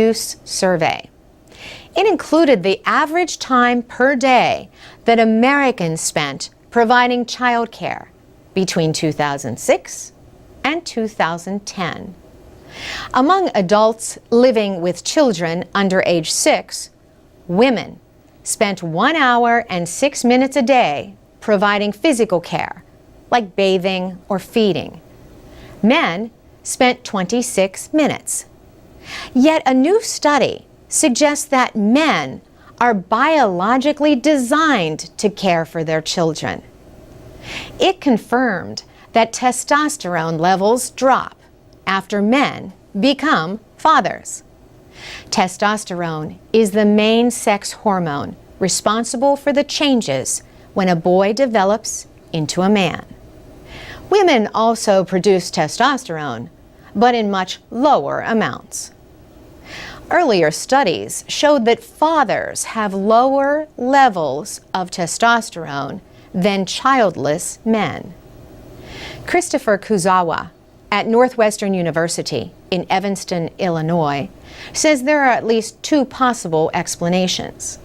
Use survey. It included the average time per day that Americans spent providing child care between 2006 and 2010. Among adults living with children under age 6, women spent 1 hour and 6 minutes a day providing physical care, like bathing or feeding. Men spent 26 minutes. Yet a new study suggests that men are biologically designed to care for their children. It confirmed that testosterone levels drop after men become fathers. Testosterone is the main sex hormone responsible for the changes when a boy develops into a man. Women also produce testosterone, but in much lower amounts. Earlier studies showed that fathers have lower levels of testosterone than childless men. Christopher Kuzawa at Northwestern University in Evanston, Illinois, says there are at least 2 possible explanations.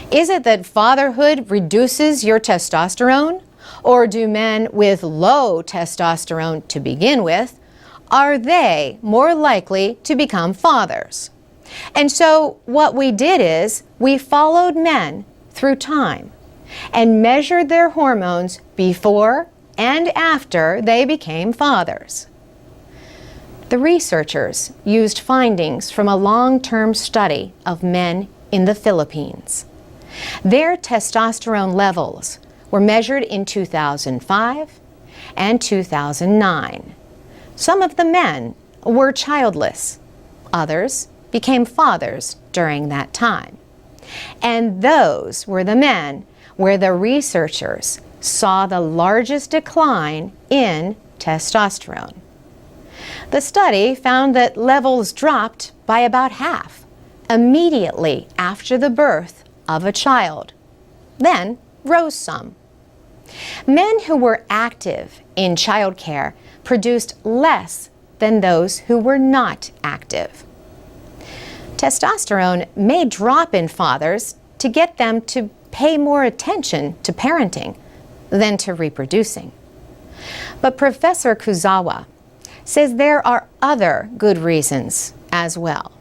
Is it that fatherhood reduces your testosterone? Or do men with low testosterone to begin with, are they more likely to become fathers? And so what we did is we followed men through time and measured their hormones before and after they became fathers. The researchers used findings from a long-term study of men in the Philippines. Their testosterone levels were measured in 2005 and 2009. Some of the men were childless. Others became fathers during that time. And those were the men where the researchers saw the largest decline in testosterone. The study found that levels dropped by about half immediately after the birth of a child, then rose some. Men who were active in childcare produced less than those who were not active. Testosterone may drop in fathers to get them to pay more attention to parenting than to reproducing. But Professor Kuzawa says there are other good reasons as well.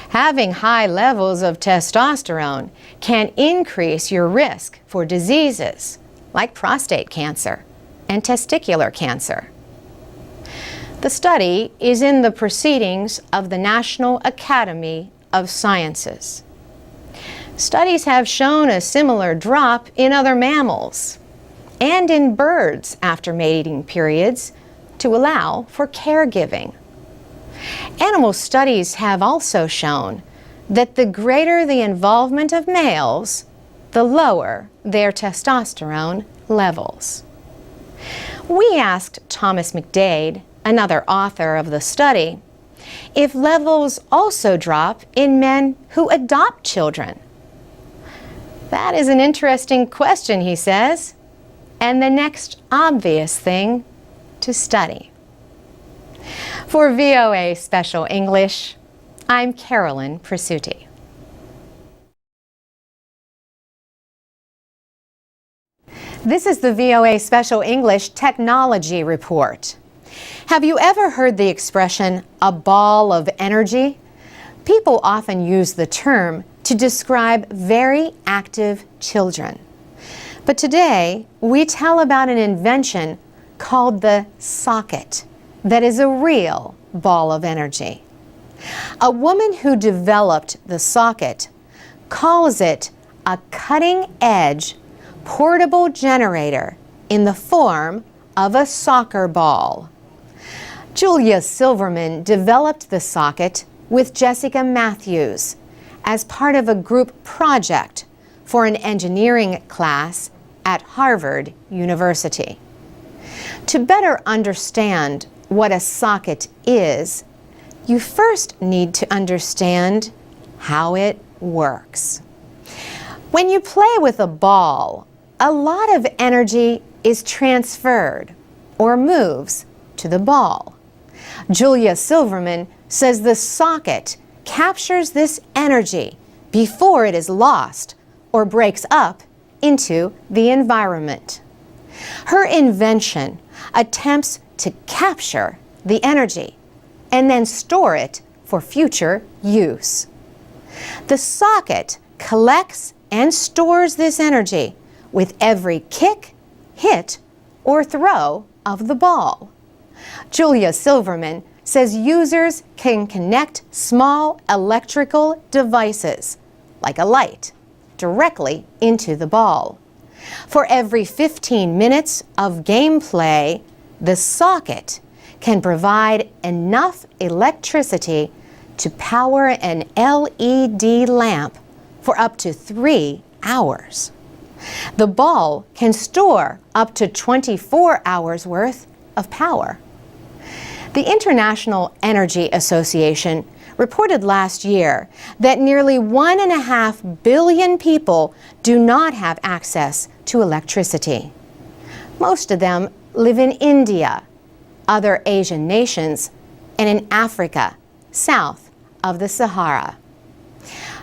Having high levels of testosterone can increase your risk for diseases like prostate cancer and testicular cancer. The study is in the proceedings of the National Academy of Sciences. Studies have shown a similar drop in other mammals and in birds after mating periods to allow for caregiving. Animal studies have also shown that the greater the involvement of males, the lower their testosterone levels. We asked Thomas McDade, another author of the study, if levels also drop in men who adopt children. That is an interesting question, he says, and the next obvious thing to study. For VOA Special English, I'm Carolyn Presutti. This is the VOA Special English Technology Report. Have you ever heard the expression, a ball of energy? People often use the term to describe very active children. But today, we tell about an invention called the socket that is a real ball of energy. A woman who developed the socket calls it a cutting-edge portable generator in the form of a soccer ball. Julia Silverman developed the socket with Jessica Matthews as part of a group project for an engineering class at Harvard University. To better understand what a socket is, you first need to understand how it works. When you play with a ball, a lot of energy is transferred or moves to the ball. Julia Silverman says the socket captures this energy before it is lost or breaks up into the environment. Her invention attempts to capture the energy and then store it for future use. The socket collects and stores this energy with every kick, hit, or throw of the ball. Julia Silverman says users can connect small electrical devices, like a light, directly into the ball. For every 15 minutes of gameplay, the socket can provide enough electricity to power an LED lamp for up to 3 hours. The ball can store up to 24 hours worth of power. The International Energy Association reported last year that nearly 1.5 billion people do not have access to electricity. Most of them live in India, other Asian nations, and in Africa, south of the Sahara.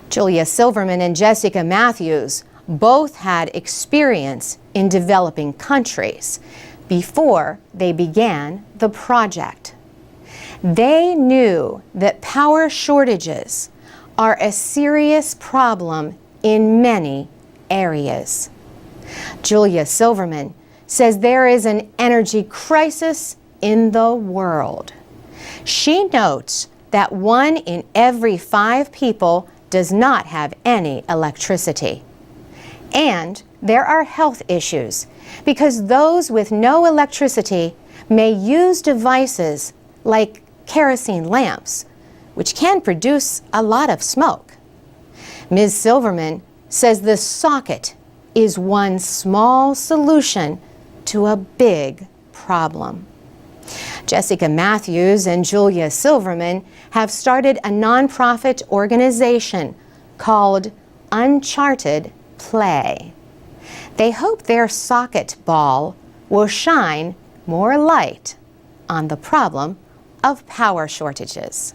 Julia Silverman and Jessica Matthews both had experience in developing countries before they began the project. They knew that power shortages are a serious problem in many areas. Julia Silverman says there is an energy crisis in the world. She notes that 1 in every 5 people does not have any electricity. And there are health issues because those with no electricity may use devices like kerosene lamps, which can produce a lot of smoke. Ms. Silverman says the socket is one small solution to a big problem. Jessica Matthews and Julia Silverman have started a nonprofit organization called Uncharted Play. They hope their socket ball will shine more light on the problem of power shortages.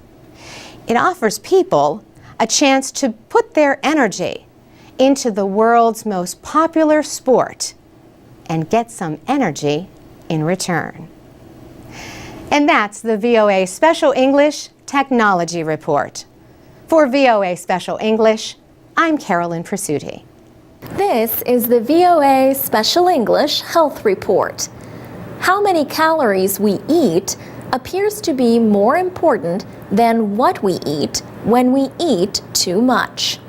It offers people a chance to put their energy into the world's most popular sport and get some energy in return. And that's the VOA Special English Technology Report. For VOA Special English, I'm Carolyn Pursuti. This is the VOA Special English Health Report. How many calories we eat appears to be more important than what we eat when we eat too much.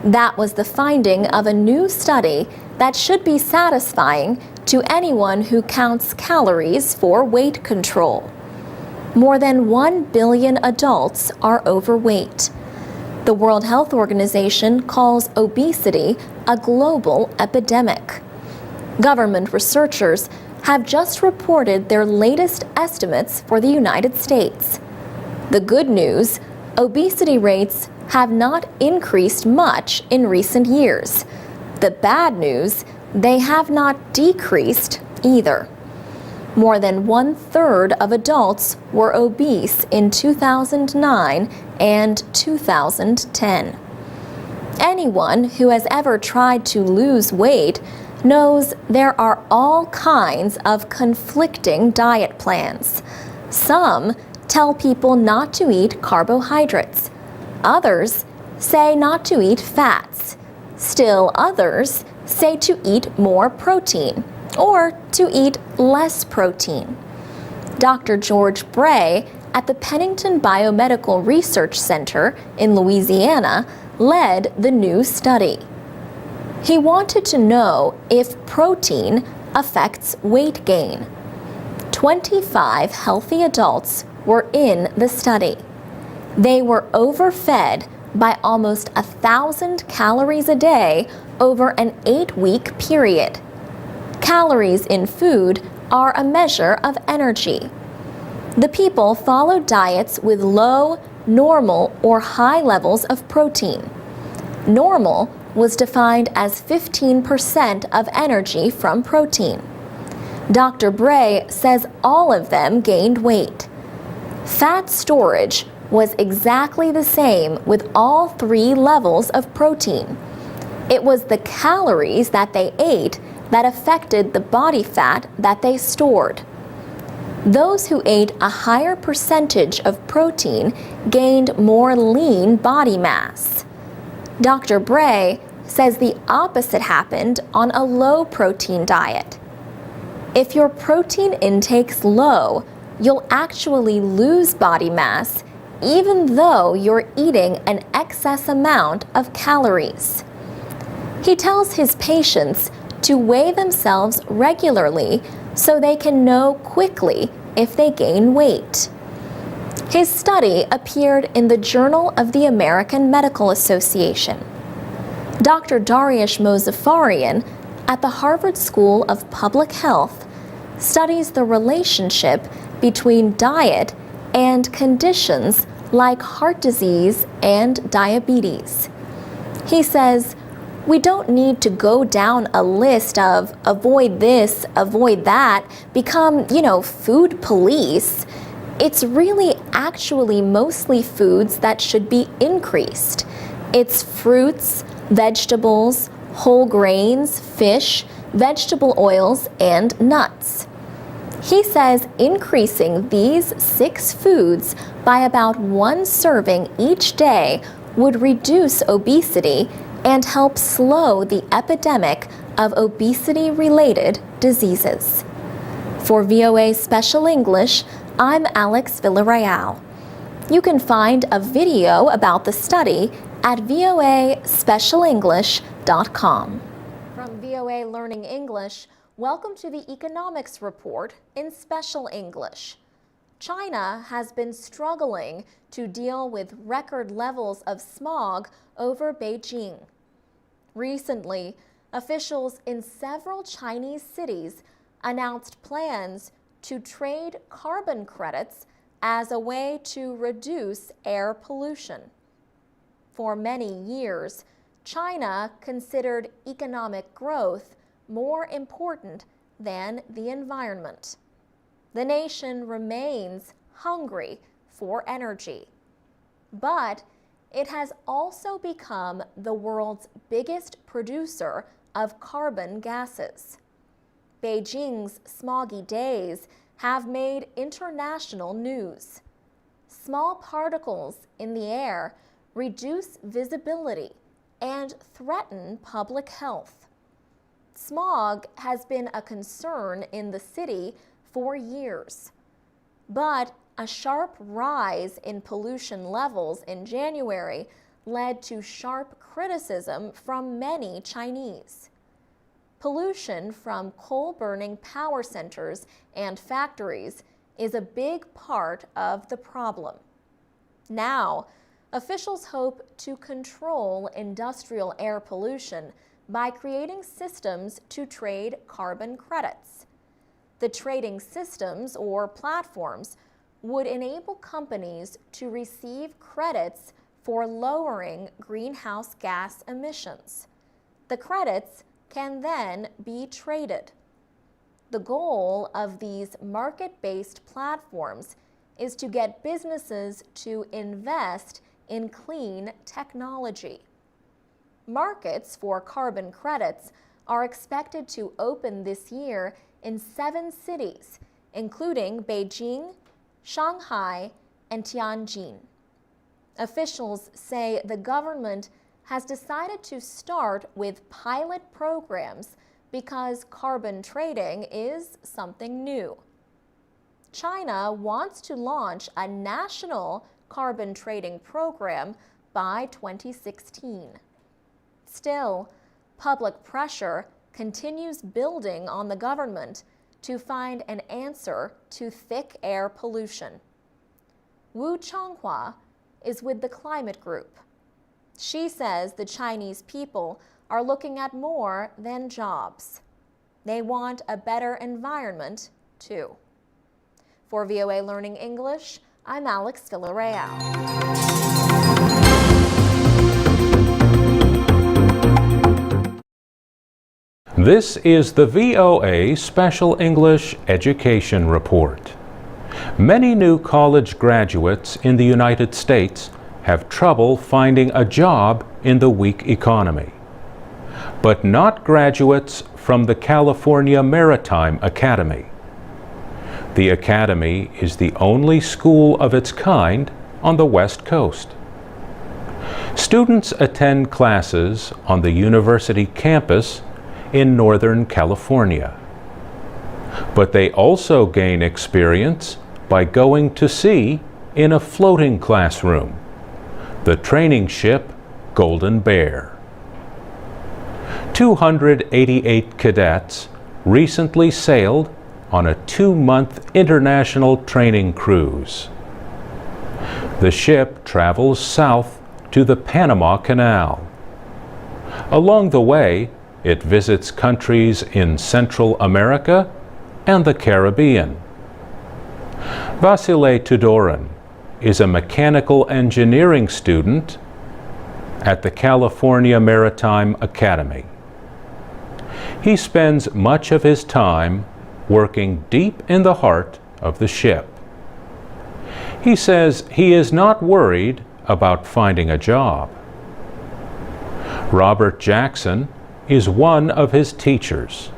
That was the finding of a new study that should be satisfying to anyone who counts calories for weight control. More than 1 billion adults are overweight. The World Health Organization calls obesity a global epidemic. Government researchers have just reported their latest estimates for the United States. The good news, obesity rates have not increased much in recent years. The bad news, they have not decreased either. More than 1/3 of adults were obese in 2009 and 2010. Anyone who has ever tried to lose weight knows there are all kinds of conflicting diet plans. Some tell people not to eat carbohydrates. Others say not to eat fats. Still others say to eat more protein or to eat less protein. Dr. George Bray at the Pennington Biomedical Research Center in Louisiana led the new study. He wanted to know if protein affects weight gain. 25 healthy adults were in the study. They were overfed by almost 1,000 calories a day over an 8-week period. Calories in food are a measure of energy. The people followed diets with low, normal, or high levels of protein. Normal was defined as 15% of energy from protein. Dr. Bray says all of them gained weight. Fat storage was exactly the same with all 3 levels of protein. It was the calories that they ate that affected the body fat that they stored. Those who ate a higher percentage of protein gained more lean body mass. Dr. Bray says the opposite happened on a low-protein diet. If your protein intake's low, you'll actually lose body mass even though you're eating an excess amount of calories. He tells his patients to weigh themselves regularly so they can know quickly if they gain weight. His study appeared in the Journal of the American Medical Association. Dr. Dariush Mozaffarian at the Harvard School of Public Health studies the relationship between diet and conditions like heart disease and diabetes. He says, we don't need to go down a list of avoid this, avoid that, become, food police. It's really actually mostly foods that should be increased. It's fruits, vegetables, whole grains, fish, vegetable oils, and nuts. He says increasing these 6 foods by about 1 serving each day would reduce obesity and help slow the epidemic of obesity-related diseases. For VOA Special English, I'm Alex Villarreal. You can find a video about the study at voaspecialenglish.com. From VOA Learning English, welcome to the Economics Report in Special English. China has been struggling to deal with record levels of smog over Beijing. Recently, officials in several Chinese cities announced plans to trade carbon credits as a way to reduce air pollution. For many years, China considered economic growth more important than the environment. The nation remains hungry for energy, but it has also become the world's biggest producer of carbon gases. Beijing's smoggy days have made international news. Small particles in the air reduce visibility and threaten public health. Smog has been a concern in the city for years, but a sharp rise in pollution levels in January led to sharp criticism from many Chinese. Pollution from coal-burning power centers and factories is a big part of the problem. Now, officials hope to control industrial air pollution by creating systems to trade carbon credits. The trading systems or platforms would enable companies to receive credits for lowering greenhouse gas emissions. The credits can then be traded. The goal of these market-based platforms is to get businesses to invest in clean technology. Markets for carbon credits are expected to open this year in 7 cities, including Beijing, Shanghai, and Tianjin. Officials say the government has decided to start with pilot programs because carbon trading is something new. China wants to launch a national carbon trading program by 2016. Still, public pressure continues building on the government to find an answer to thick air pollution. Wu Changhua is with the Climate Group. She says the Chinese people are looking at more than jobs. They want a better environment, too. For VOA Learning English, I'm Alex Villarreal. This is the VOA Special English Education Report. Many new college graduates in the United States have trouble finding a job in the weak economy, but not graduates from the California Maritime Academy. The Academy is the only school of its kind on the West Coast. Students attend classes on the university campus in Northern California, but they also gain experience by going to sea in a floating classroom, the training ship Golden Bear. 288 cadets recently sailed on a 2-month international training cruise. The ship travels south to the Panama Canal. Along the way, it visits countries in Central America and the Caribbean. Vasile Tudoran is a mechanical engineering student at the California Maritime Academy. He spends much of his time working deep in the heart of the ship. He says he is not worried about finding a job. Robert Jackson is one of his teachers.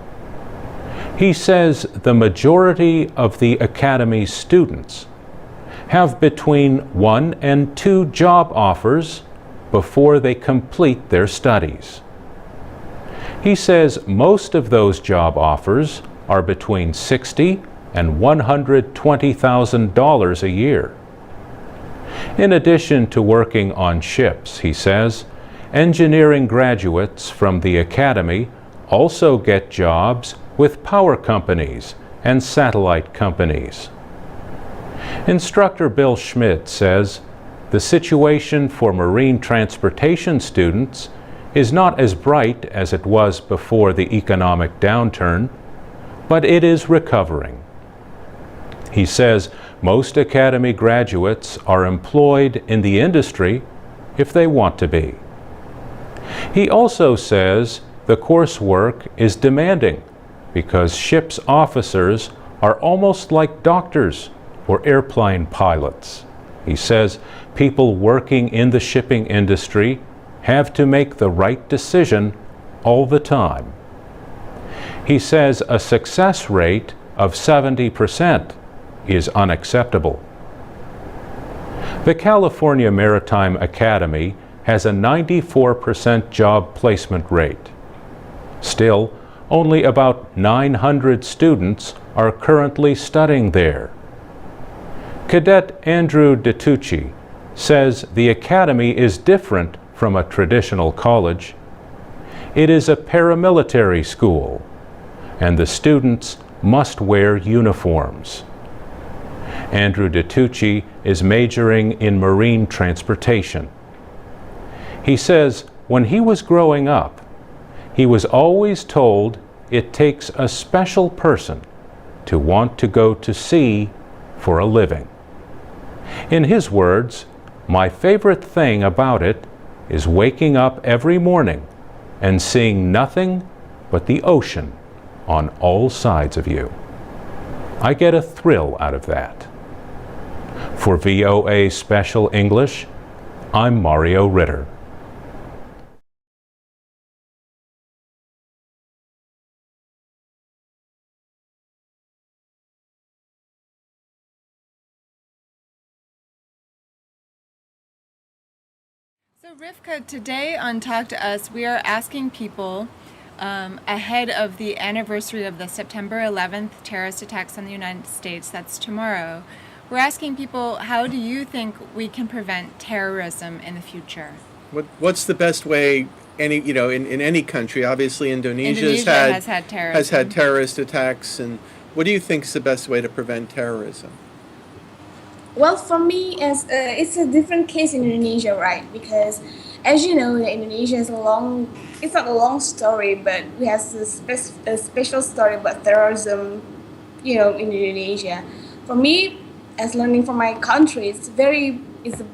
He says the majority of the Academy's students have between 1 and 2 job offers before they complete their studies. He says most of those job offers are between $60,000 and $120,000 a year. In addition to working on ships, he says, engineering graduates from the Academy also get jobs with power companies and satellite companies. Instructor Bill Schmidt says the situation for marine transportation students is not as bright as it was before the economic downturn, but it is recovering. He says most Academy graduates are employed in the industry if they want to be. He also says the coursework is demanding because ships' officers are almost like doctors or airplane pilots. He says people working in the shipping industry have to make the right decision all the time. He says a success rate of 70% is unacceptable. The California Maritime Academy has a 94% job placement rate. Still, only about 900 students are currently studying there. Cadet Andrew DeTucci says the Academy is different from a traditional college. It is a paramilitary school, and the students must wear uniforms. Andrew DeTucci is majoring in marine transportation. He says when he was growing up, he was always told it takes a special person to want to go to sea for a living. In his words, my favorite thing about it is waking up every morning and seeing nothing but the ocean on all sides of you. I get a thrill out of that. For VOA Special English, I'm Mario Ritter. So Rivka, today on Talk to Us, we are asking people ahead of the anniversary of the September 11th terrorist attacks on the United States, that's tomorrow, we're asking people, how do you think we can prevent terrorism in the future? What's the best way? In any country, obviously Indonesia has had terrorist attacks, and what do you think is the best way to prevent terrorism? Well, for me, it's a different case in Indonesia, right? Because, as you know, Indonesia is it's not a long story, but we have a special story about terrorism, in Indonesia. For me, as learning from my country, it's the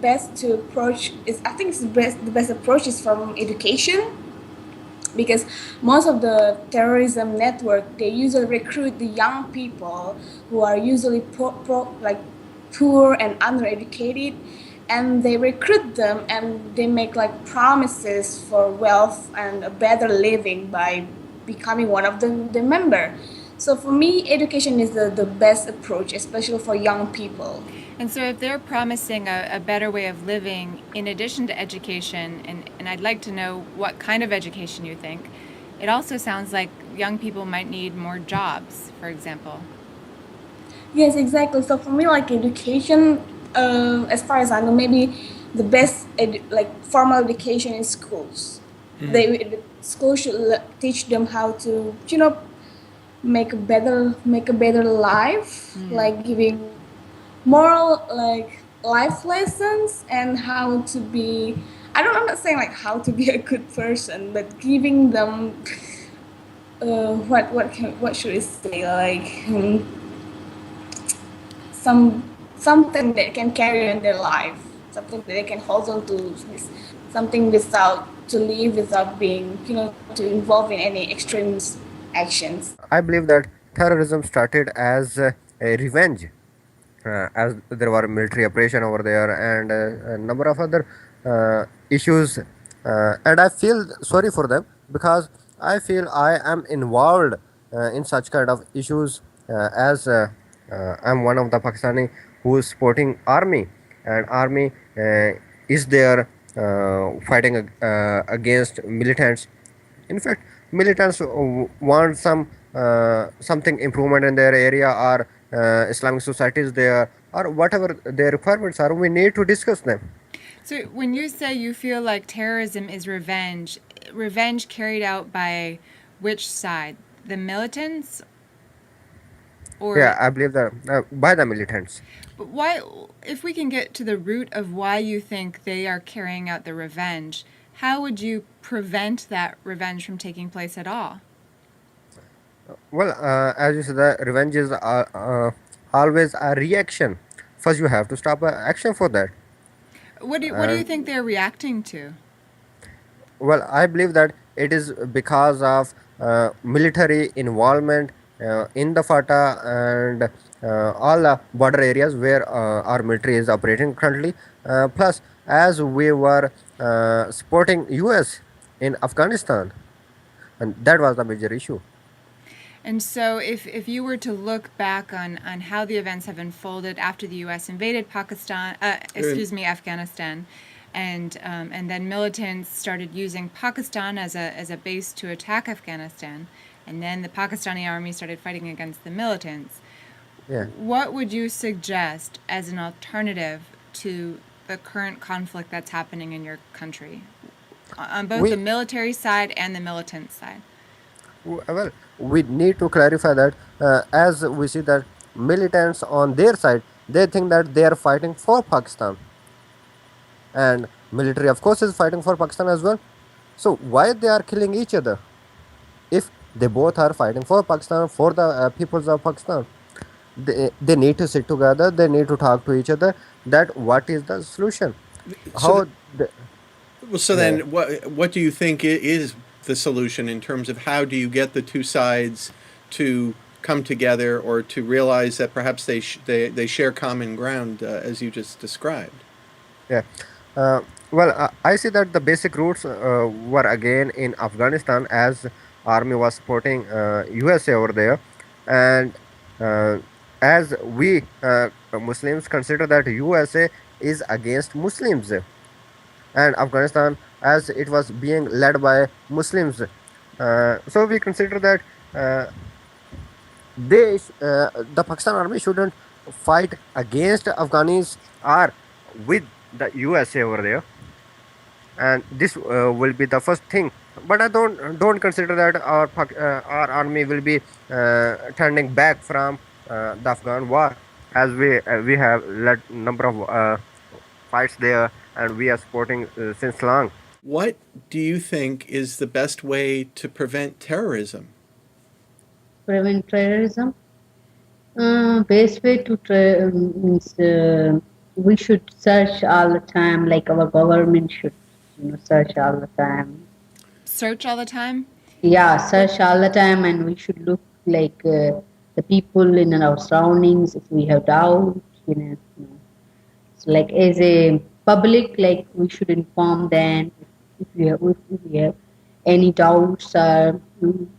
best to approach. I think the best approach is from education. because most of the terrorism network, they usually recruit the young people who are usually poor and undereducated, and they recruit them and they make like promises for wealth and a better living by becoming one of the member. So for me, education is the best approach, especially for young people. And so if they're promising a better way of living in addition to education, and I'd like to know what kind of education you think, it also sounds like young people might need more jobs, for example. Yes, exactly. So for me, like education, as far as I know, maybe the best formal education in schools. The school should teach them how to, make a better life, like giving moral life lessons and how to be. I'm not saying like how to be a good person, but giving them what should I say, like something that can carry in their life, something that they can hold on to, something without to live without being to involve in any extreme actions. I believe that terrorism started as a revenge, as there were military operation over there and a number of other issues, and I feel sorry for them because I feel I am involved in such kind of issues, as I'm one of the Pakistani who is supporting army, and army is there fighting against militants. In fact, militants want something improvement in their area, or Islamic societies there, or whatever their requirements are. We need to discuss them. So when you say you feel like terrorism is revenge carried out by which side? The militants? Or Yeah, I believe that by the militants. But why, if we can get to the root of why you think they are carrying out the revenge, how would you prevent that revenge from taking place at all? Well, as you said, the revenge is always a reaction. First, you have to stop action for that. What do you think they're reacting to? Well, I believe that it is because of military involvement in the FATA and all the border areas where our military is operating currently. Plus, as we were supporting US in Afghanistan, and that was the major issue. And so if you were to look back on how the events have unfolded after the U.S. invaded Afghanistan, and then militants started using Pakistan as a base to attack Afghanistan, and then the Pakistani army started fighting against the militants, Yeah. what would you suggest as an alternative to the current conflict that's happening in your country, on both the military side and the militant side? Well, we need to clarify that as we see that militants on their side, they think that they are fighting for Pakistan, and military of course is fighting for Pakistan as well. So why they are killing each other if they both are fighting for Pakistan, for the peoples of Pakistan? They need to sit together, they need to talk to each other, that what is the solution, So, how the, well, so yeah. then, what do you think is the solution in terms of how do you get the two sides to come together, or to realize that perhaps they share common ground, as you just described? Yeah. Well, I see that the basic roots were again in Afghanistan, as army was supporting USA over there, and uh, as we Muslims consider that USA is against Muslims, and Afghanistan as it was being led by Muslims, so we consider that the Pakistan army shouldn't fight against Afghanis or with the USA over there, and this will be the first thing. But I don't consider that our army will be turning back from the Afghan war, as we have led number of fights there, and we are supporting since long. What do you think is the best way to prevent terrorism? Prevent terrorism. Best way to means we should search all the time. Like our government should, search all the time. search all the time? Yeah, search all the time, and we should look like the people in our surroundings. If we have doubt, so like as a public, like we should inform them if we have any doubts or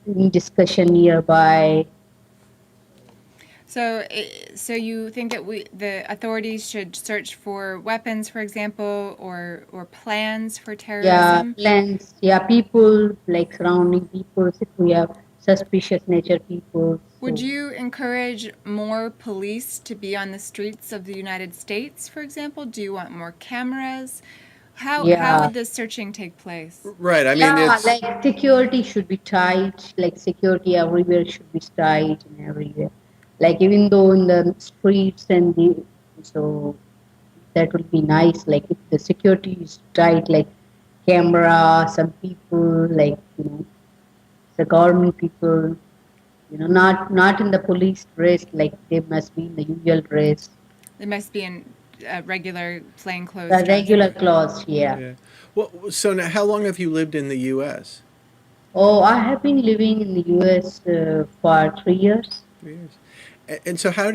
any discussion nearby. So you think that the authorities should search for weapons, for example, or plans for Yeah, terrorism? plans. Yeah, people like surrounding people. If we have suspicious nature people. Would So you encourage more police to be on the streets of the United States, for example? Do you want more cameras? How yeah, would this searching take place? Right. I mean, yeah. it's Like security should be tight. Like security everywhere should be tight and everywhere. Like even though in the streets and the so that would be nice. Like if the security is tight, like camera, some people like the government people. Not in the police dress, like they must be in the usual dress, They must be in regular plainclothes the dress. regular clothes. Yeah. yeah. Well, so now, how long have you lived in the U.S.? Oh, I have been living in the U.S. For 3 years. 3 years. And so how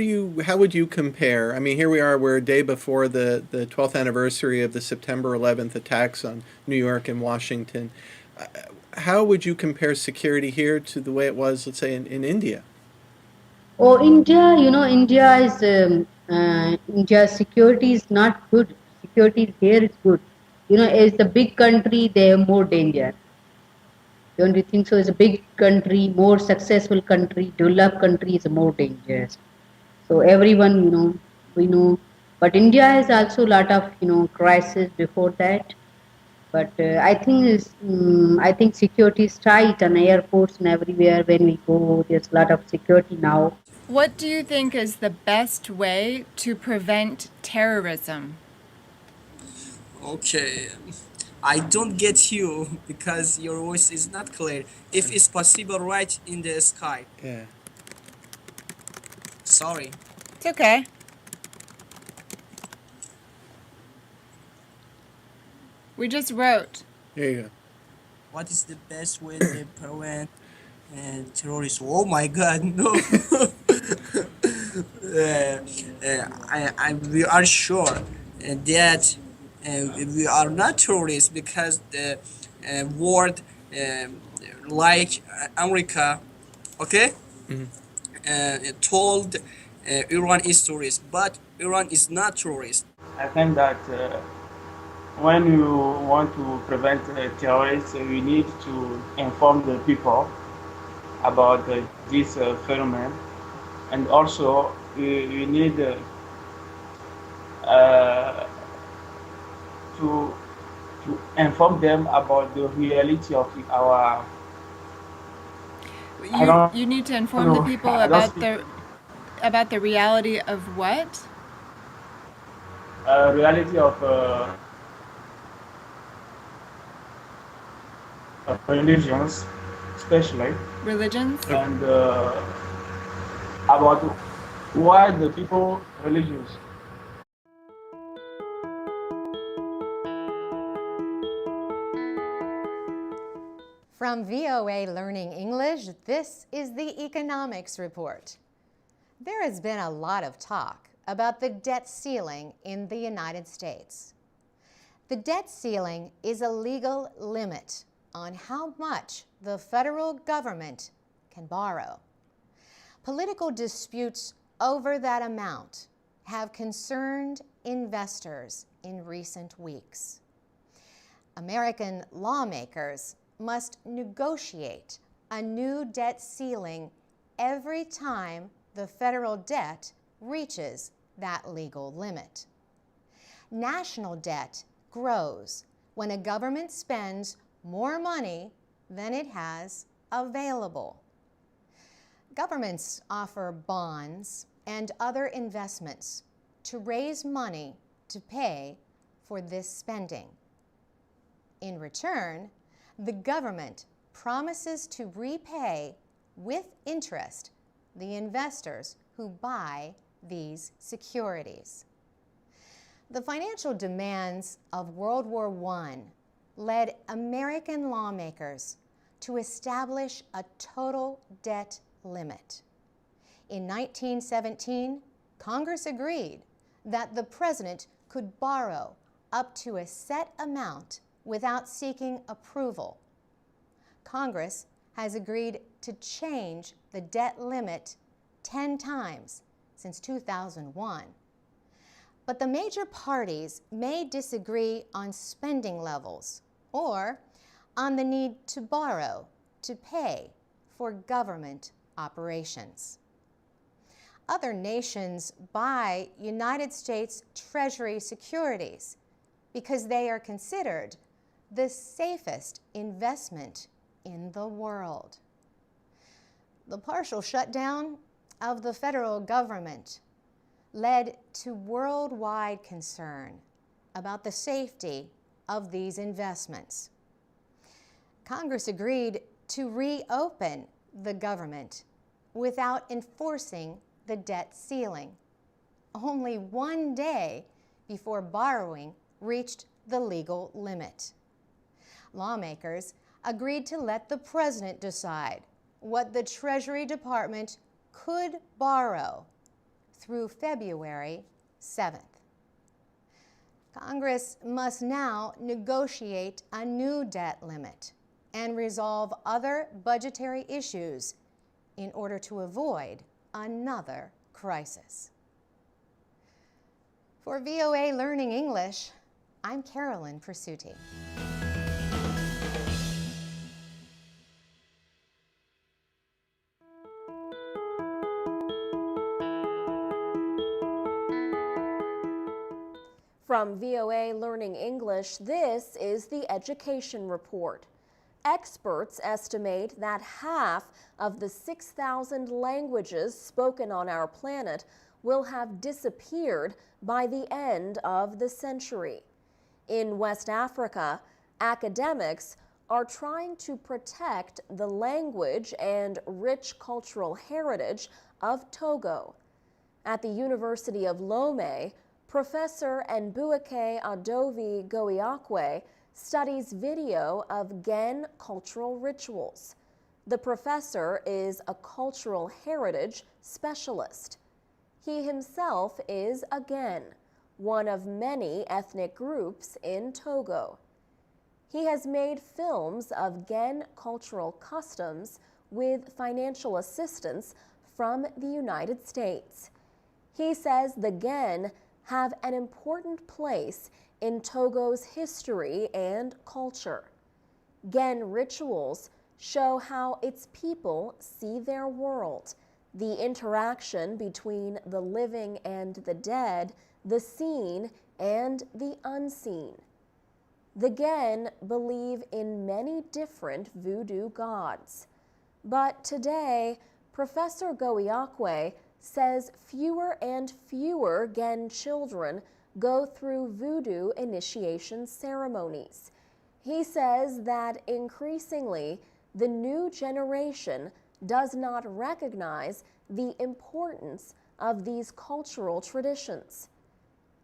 would you compare? I mean, here we are, we're a day before the 12th anniversary of the September 11th attacks on New York and Washington. How would you compare security here to the way it was, let's say, in India? Oh, India, India's security is not good. Security here is good. As the big country, they have more danger. Don't you think so? As a big country, more successful country, developed country is more dangerous. So everyone, we know. But India has also a lot of, crisis before that. But I think security is tight on airports and everywhere when we go. There's a lot of security now. What do you think is the best way to prevent terrorism? Okay, I don't get you because your voice is not clear. If it's possible, right in the sky. Yeah. Sorry. It's okay. We just wrote. There you go. What is the best way to prevent terrorism? Oh my God, no. We are sure that we are not terrorists because the world like America, okay, told Iran is terrorist, but Iran is not terrorist. I think that when you want to prevent terrorism, you need to inform the people about this phenomenon, and also you need to inform them about the reality of our. You need to inform the people about the reality of what? Reality of religions, especially. Religions? And about why the people religious. From VOA Learning English, this is the Economics Report. There has been a lot of talk about the debt ceiling in the United States. The debt ceiling is a legal limit on how much the federal government can borrow. Political disputes over that amount have concerned investors in recent weeks. American lawmakers must negotiate a new debt ceiling every time the federal debt reaches that legal limit. National debt grows when a government spends more money than it has available. Governments offer bonds and other investments to raise money to pay for this spending. In return, the government promises to repay with interest the investors who buy these securities. The financial demands of World War I led American lawmakers to establish a total debt limit. In 1917, Congress agreed that the president could borrow up to a set amount without seeking approval. Congress has agreed to change the debt limit 10 times since 2001. But the major parties may disagree on spending levels or on the need to borrow to pay for government operations. Other nations buy United States Treasury securities because they are considered the safest investment in the world. The partial shutdown of the federal government led to worldwide concern about the safety of these investments. Congress agreed to reopen the government without enforcing the debt ceiling, only one day before borrowing reached the legal limit. Lawmakers agreed to let the president decide what the Treasury Department could borrow through February 7th. Congress must now negotiate a new debt limit and resolve other budgetary issues in order to avoid another crisis. For VOA Learning English, I'm Carolyn Persutti. From VOA Learning English, this is the Education Report. Experts estimate that half of the 6,000 languages spoken on our planet will have disappeared by the end of the century. In West Africa, academics are trying to protect the language and rich cultural heritage of Togo. At the University of Lomé, Professor Nbuike Adovi Goiakwe studies video of Gen cultural rituals. The professor is a cultural heritage specialist. He himself is a Gen, one of many ethnic groups in Togo. He has made films of Gen cultural customs with financial assistance from the United States. He says the Gen have an important place in Togo's history and culture. Gen rituals show how its people see their world, the interaction between the living and the dead, the seen and the unseen. The Gen believe in many different voodoo gods. But today, Professor Goiakwe says fewer and fewer Gen children go through voodoo initiation ceremonies. He says that increasingly the new generation does not recognize the importance of these cultural traditions.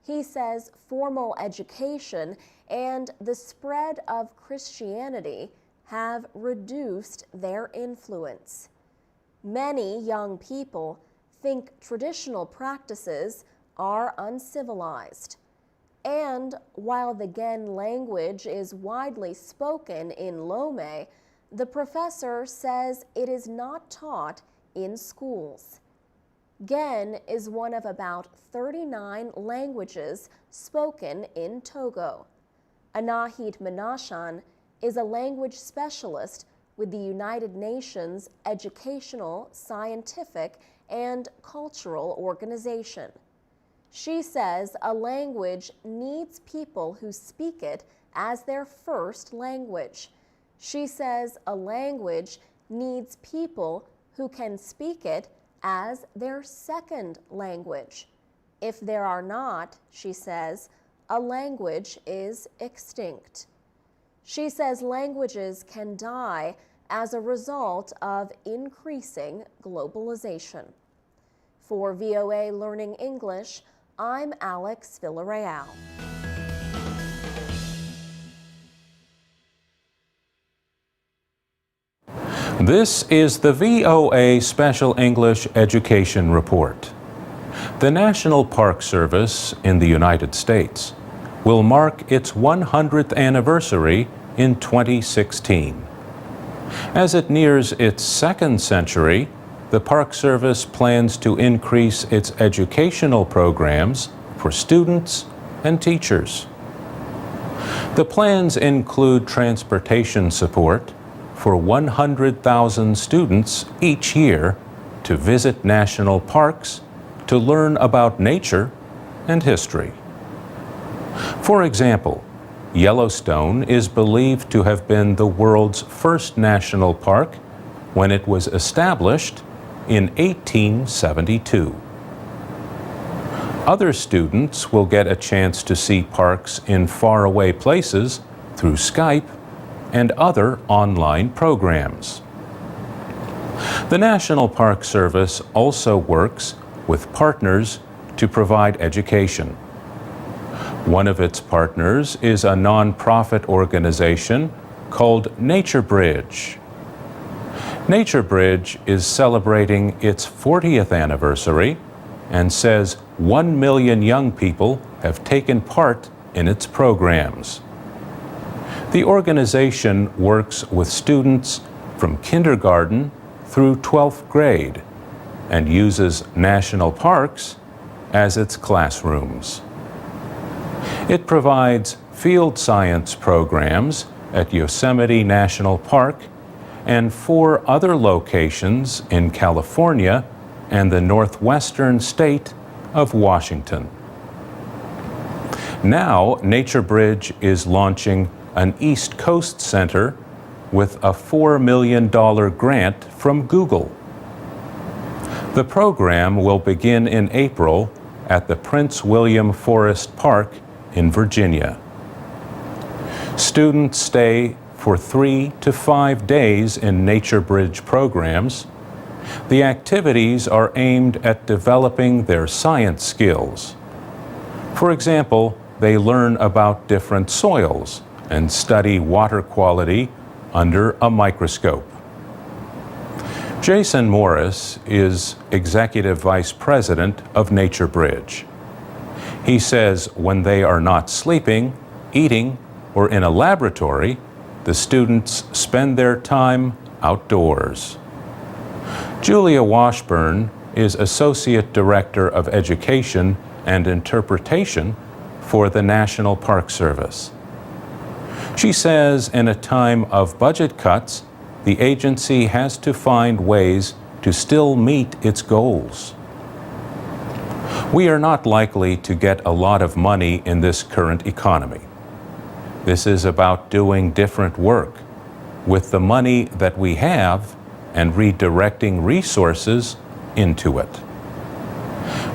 He says formal education and the spread of Christianity have reduced their influence. Many young people think traditional practices are uncivilized. And while the Gen language is widely spoken in Lomé, the professor says it is not taught in schools. Gen is one of about 39 languages spoken in Togo. Anahit Menashan is a language specialist with the United Nations Educational, Scientific, and Cultural Organization. She says a language needs people who speak it as their first language. She says a language needs people who can speak it as their second language. If there are not, she says, a language is extinct. She says languages can die as a result of increasing globalization. For VOA Learning English, I'm Alex Villarreal. This is the VOA Special English Education Report. The National Park Service in the United States will mark its 100th anniversary in 2016. As it nears its second century, the Park Service plans to increase its educational programs for students and teachers. The plans include transportation support for 100,000 students each year to visit national parks to learn about nature and history. For example, Yellowstone is believed to have been the world's first national park when it was established in 1872. Other students will get a chance to see parks in faraway places through Skype and other online programs. The National Park Service also works with partners to provide education. One of its partners is a nonprofit organization called NatureBridge. NatureBridge is celebrating its 40th anniversary and says 1 million young people have taken part in its programs. The organization works with students from kindergarten through 12th grade and uses national parks as its classrooms. It provides field science programs at Yosemite National Park and 4 other locations in California and the northwestern state of Washington. Now, NatureBridge is launching an East Coast Center with a $4 million grant from Google. The program will begin in April at the Prince William Forest Park in Virginia. Students stay for 3 to 5 days in NatureBridge programs. The activities are aimed at developing their science skills. For example, they learn about different soils and study water quality under a microscope. Jason Morris is Executive Vice President of NatureBridge. He says when they are not sleeping, eating, or in a laboratory, the students spend their time outdoors. Julia Washburn is Associate Director of Education and Interpretation for the National Park Service. She says in a time of budget cuts, the agency has to find ways to still meet its goals. We are not likely to get a lot of money in this current economy. This is about doing different work with the money that we have and redirecting resources into it.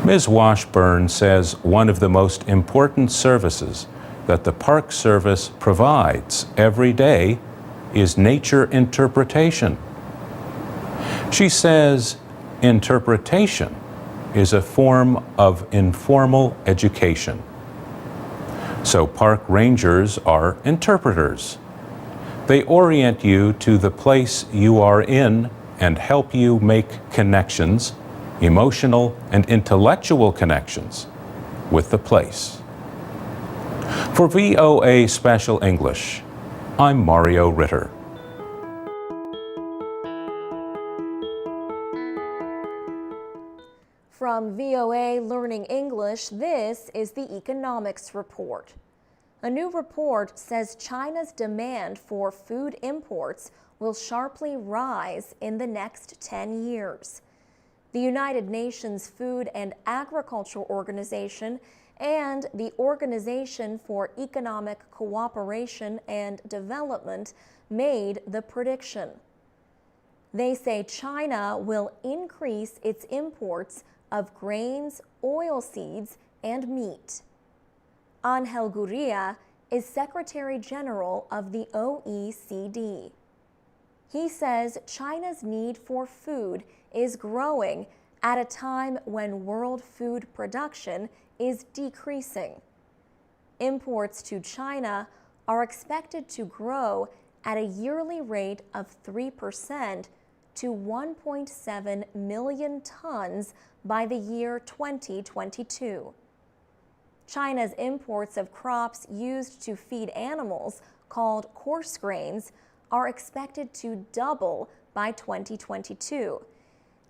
Ms. Washburn says one of the most important services that the Park Service provides every day is nature interpretation. She says interpretation is a form of informal education. So park rangers are interpreters. They orient you to the place you are in and help you make connections, emotional and intellectual connections, with the place. For VOA Special English, I'm Mario Ritter. From VOA Learning English, this is the Economics Report. A new report says China's demand for food imports will sharply rise in the next 10 years. The United Nations Food and Agriculture Organization and the Organization for Economic Cooperation and Development made the prediction. They say China will increase its imports of grains, oilseeds, and meat. Angel Gurria is Secretary General of the OECD. He says China's need for food is growing at a time when world food production is decreasing. Imports to China are expected to grow at a yearly rate of 3% to 1.7 million tons by the year 2022. China's imports of crops used to feed animals, called coarse grains, are expected to double by 2022,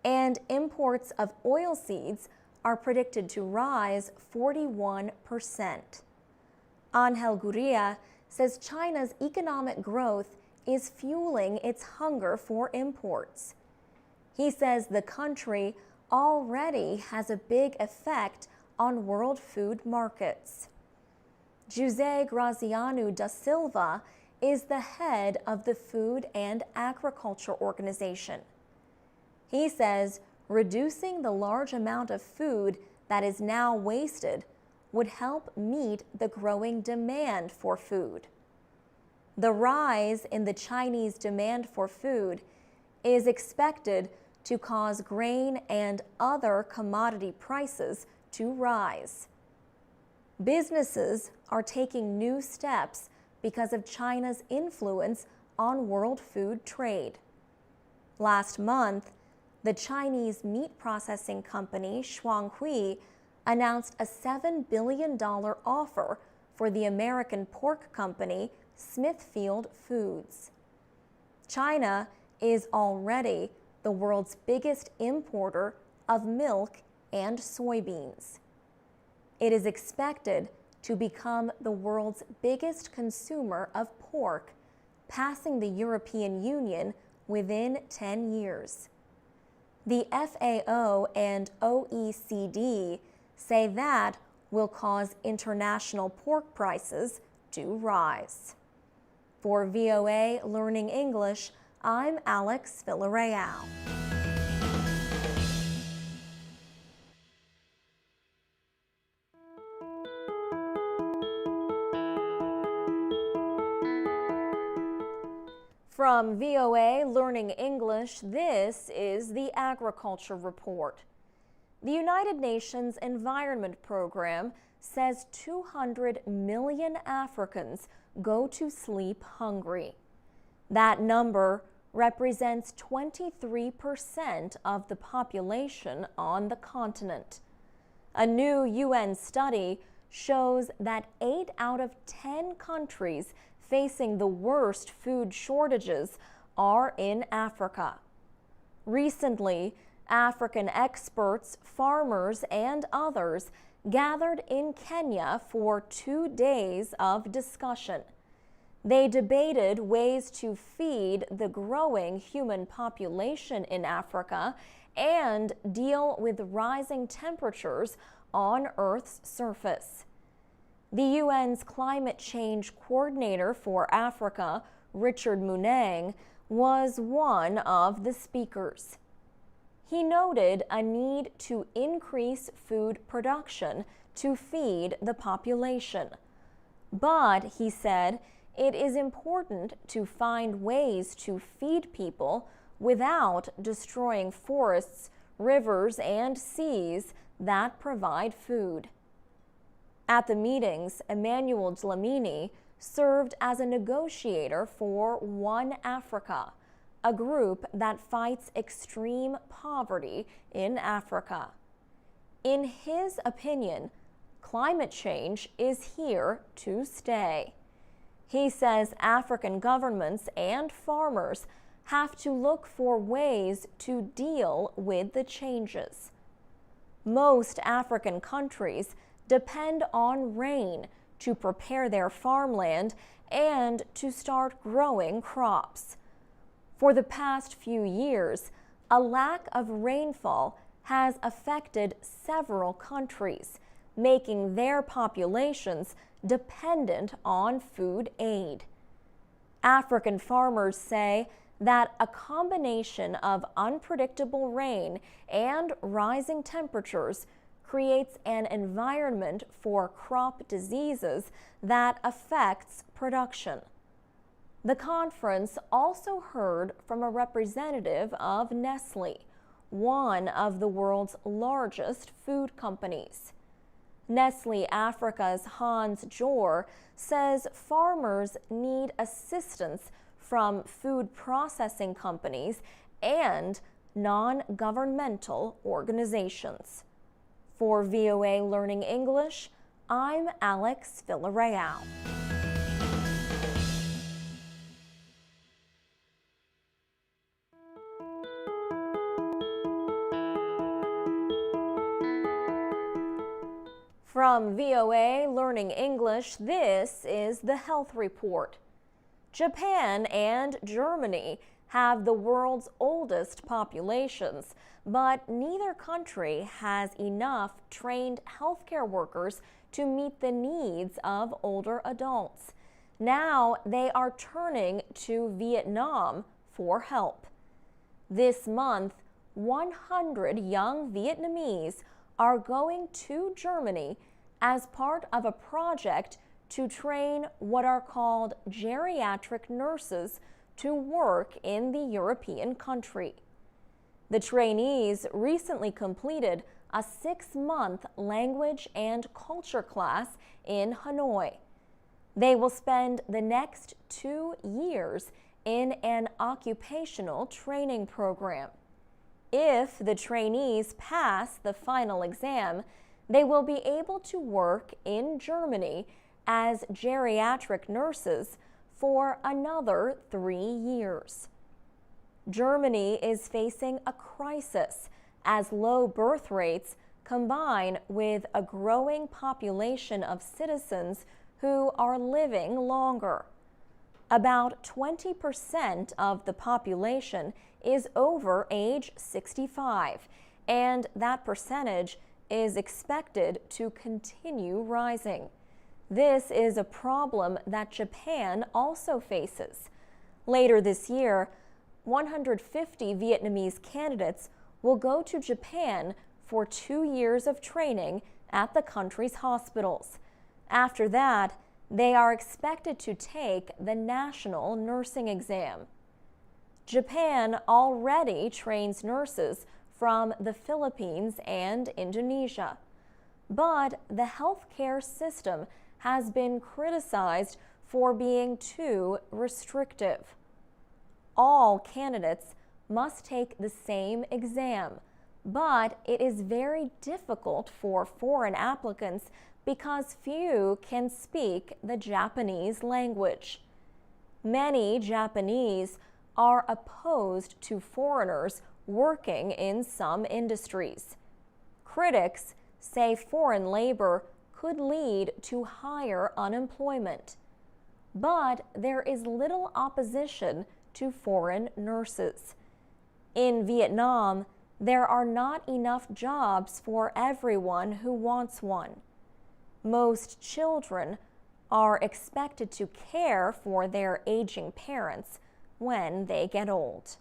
and imports of oilseeds are predicted to rise 41%. Angel Gurria says China's economic growth is fueling its hunger for imports. He says the country already has a big effect on world food markets. José Graziano da Silva is the head of the Food and Agriculture Organization. He says reducing the large amount of food that is now wasted would help meet the growing demand for food. The rise in the Chinese demand for food is expected to cause grain and other commodity prices to rise. Businesses are taking new steps because of China's influence on world food trade. Last month, the Chinese meat processing company Shuanghui announced a $7 billion offer for the American pork company Smithfield Foods. China is already the world's biggest importer of milk and soybeans. It is expected to become the world's biggest consumer of pork, passing the European Union within 10 years. The FAO and OECD say that will cause international pork prices to rise. For VOA Learning English, I'm Alex Villarreal. From VOA Learning English, this is the Agriculture Report. The United Nations Environment Program says 200 million Africans go to sleep hungry. That number represents 23% of the population on the continent. A new UN study shows that 8 out of 10 countries facing the worst food shortages are in Africa. Recently, African experts, farmers, and others gathered in Kenya for 2 days of discussion. They debated ways to feed the growing human population in Africa and deal with rising temperatures on Earth's surface. The UN's Climate Change Coordinator for Africa, Richard Munang, was one of the speakers. He noted a need to increase food production to feed the population. But, he said, it is important to find ways to feed people without destroying forests, rivers, and seas that provide food. At the meetings, Emmanuel Dlamini served as a negotiator for One Africa, a group that fights extreme poverty in Africa. In his opinion, climate change is here to stay. He says African governments and farmers have to look for ways to deal with the changes. Most African countries depend on rain to prepare their farmland and to start growing crops. For the past few years, a lack of rainfall has affected several countries, making their populations dependent on food aid. African farmers say that a combination of unpredictable rain and rising temperatures creates an environment for crop diseases that affects production. The conference also heard from a representative of Nestle, one of the world's largest food companies. Nestle Africa's Hans Jor says farmers need assistance from food processing companies and non-governmental organizations. For VOA Learning English, I'm Alex Villarreal. From VOA Learning English, this is the Health Report. Japan and Germany have the world's oldest populations, but neither country has enough trained healthcare workers to meet the needs of older adults. Now they are turning to Vietnam for help. This month, 100 young Vietnamese are going to Germany as part of a project to train what are called geriatric nurses to work in the European country. The trainees recently completed a 6-month language and culture class in Hanoi. They will spend the next 2 years in an occupational training program. If the trainees pass the final exam, they will be able to work in Germany as geriatric nurses for another 3 years. Germany is facing a crisis as low birth rates combine with a growing population of citizens who are living longer. About 20% of the population is over age 65, and that percentage is expected to continue rising. This is a problem that Japan also faces. Later this year, 150 Vietnamese candidates will go to Japan for 2 years of training at the country's hospitals. After that, they are expected to take the national nursing exam. Japan already trains nurses from the Philippines and Indonesia, but the healthcare system has been criticized for being too restrictive. All candidates must take the same exam, but it is very difficult for foreign applicants because few can speak the Japanese language. Many Japanese are opposed to foreigners working in some industries. Critics say foreign labor could lead to higher unemployment. But there is little opposition to foreign nurses. In Vietnam, there are not enough jobs for everyone who wants one. Most children are expected to care for their aging parents when they get old.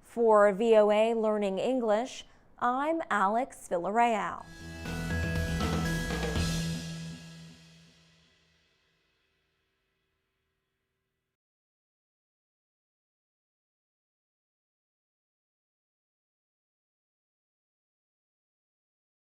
For VOA Learning English, I'm Alex Villarreal.